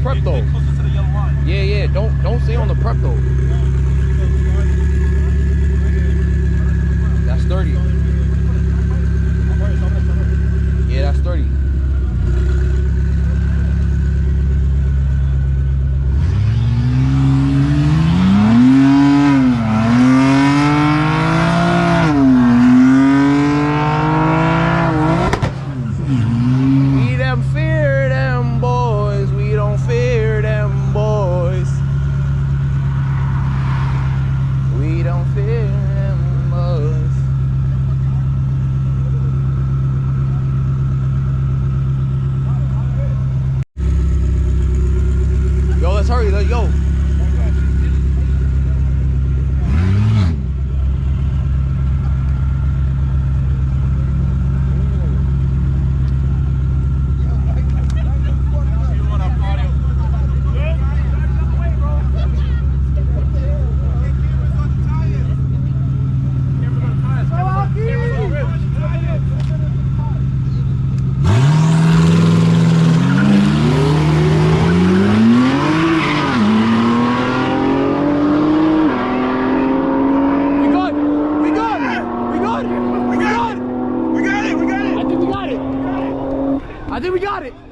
prep though. Yeah, yeah. Don't stay on the prep though. That's 30. Yeah, that's 30. We don't fear them boys. We don't fear them boys. We don't fear them boys. Yo, let's hurry. Yo. I think we got it.